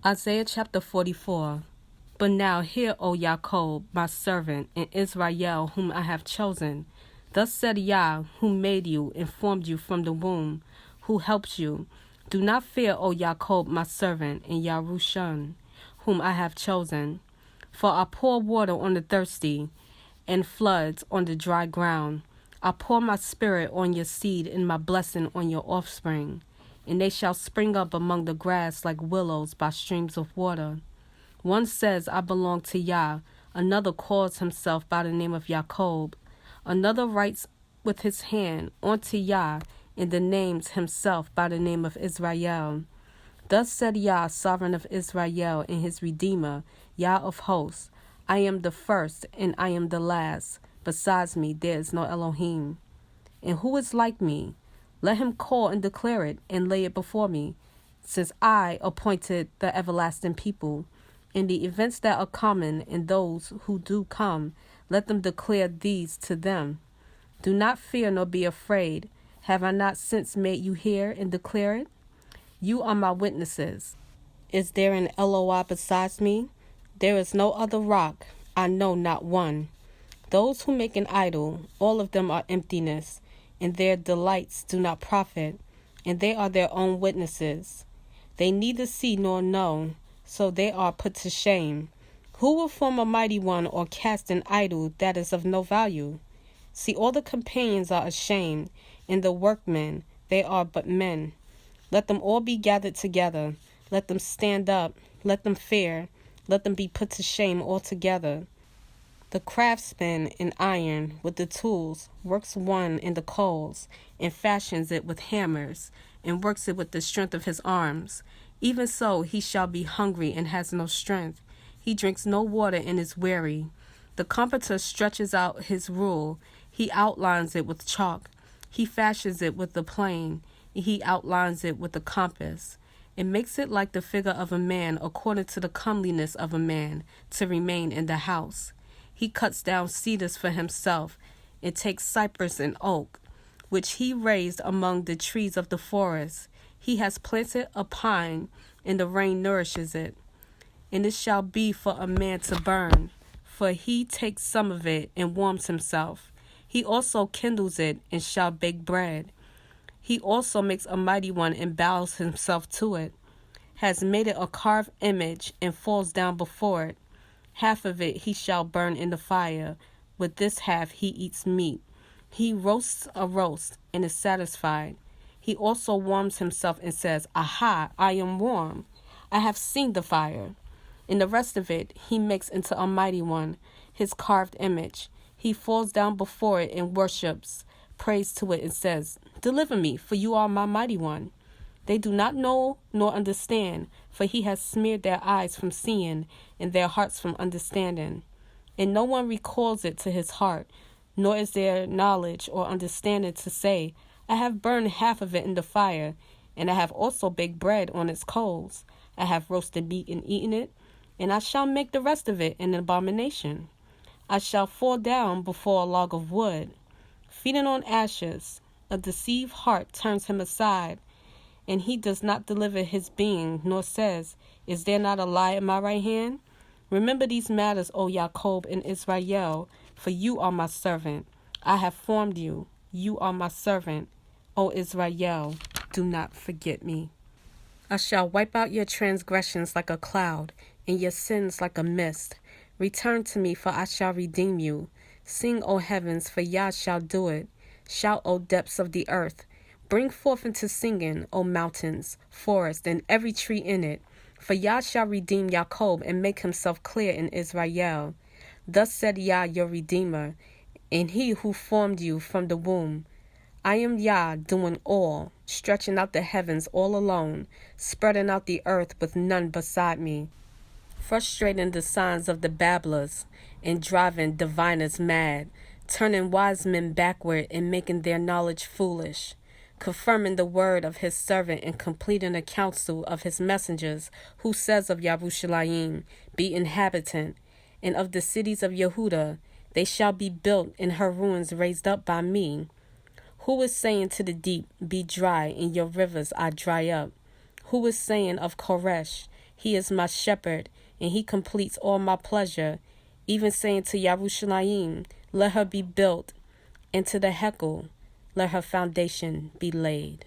Isaiah chapter 44. But now hear, O Jacob, my servant, and Israel, whom I have chosen. Thus said Yah, who made you and formed you from the womb, who helped you. Do not fear, O Jacob, my servant, and Yarushun, whom I have chosen. For I pour water on the thirsty, and floods on the dry ground. I pour my spirit on your seed and my blessing on your offspring. And they shall spring up among the grass like willows by streams of water. One says, I belong to Yah. Another calls himself by the name of Jacob. Another writes with his hand onto Yah, and the names himself by the name of Israel. Thus said Yah, sovereign of Israel, and his Redeemer, Yah of hosts, I am the first, and I am the last. Besides me, there is no Elohim. And who is like me? Let him call and declare it, and lay it before me, since I appointed the everlasting people. In the events that are common, and those who do come, let them declare these to them. Do not fear nor be afraid. Have I not since made you hear and declare it? You are my witnesses. Is there an Eloi besides me? There is no other rock, I know not one. Those who make an idol, all of them are emptiness, and their delights do not profit, and they are their own witnesses. They neither see nor know, so they are put to shame. Who will form a mighty one or cast an idol that is of no value? See, all the companions are ashamed, and the workmen, they are but men. Let them all be gathered together. Let them stand up. Let them fear. Let them be put to shame altogether. The craftsman in iron with the tools works one in the coals, and fashions it with hammers, and works it with the strength of his arms. Even so he shall be hungry and has no strength. He drinks no water and is weary. The carpenter stretches out his rule. He outlines it with chalk. He fashions it with the plane. He outlines it with the compass. It makes it like the figure of a man according to the comeliness of a man to remain in the house. He cuts down cedars for himself and takes cypress and oak, which he raised among the trees of the forest. He has planted a pine, and the rain nourishes it. And it shall be for a man to burn, for he takes some of it and warms himself. He also kindles it and shall bake bread. He also makes a mighty one and bows himself to it, has made it a carved image and falls down before it. Half of it he shall burn in the fire. With this half he eats meat. He roasts a roast and is satisfied. He also warms himself and says, Aha, I am warm. I have seen the fire. And the rest of it he makes into a mighty one, his carved image. He falls down before it and worships, prays to it and says, Deliver me, for you are my mighty one. They do not know nor understand, for he has smeared their eyes from seeing and their hearts from understanding. And no one recalls it to his heart, nor is there knowledge or understanding to say, I have burned half of it in the fire, and I have also baked bread on its coals. I have roasted meat and eaten it, and I shall make the rest of it an abomination. I shall fall down before a log of wood, feeding on ashes. A deceived heart turns him aside, and he does not deliver his being, nor says, Is there not a lie in my right hand? Remember these matters, O Jacob and Israel, for you are my servant. I have formed you. You are my servant. O Israel, do not forget me. I shall wipe out your transgressions like a cloud, and your sins like a mist. Return to me, for I shall redeem you. Sing, O heavens, for Yah shall do it. Shout, O depths of the earth. Bring forth into singing, O mountains, forest, and every tree in it. For Yah shall redeem Jacob and make himself clear in Israel. Thus said Yah, your Redeemer, and he who formed you from the womb. I am Yah, doing all, stretching out the heavens all alone, spreading out the earth with none beside me, frustrating the signs of the babblers, and driving diviners mad, turning wise men backward and making their knowledge foolish, confirming the word of his servant and completing the counsel of his messengers, who says of Yerushalayim, Be inhabitant, and of the cities of Yehuda, they shall be built, and her ruins raised up by me. Who is saying to the deep, Be dry, and your rivers I dry up? Who is saying of Koresh, He is my shepherd, and he completes all my pleasure, even saying to Yerushalayim, let her be built, and to the Hekel, let her foundation be laid.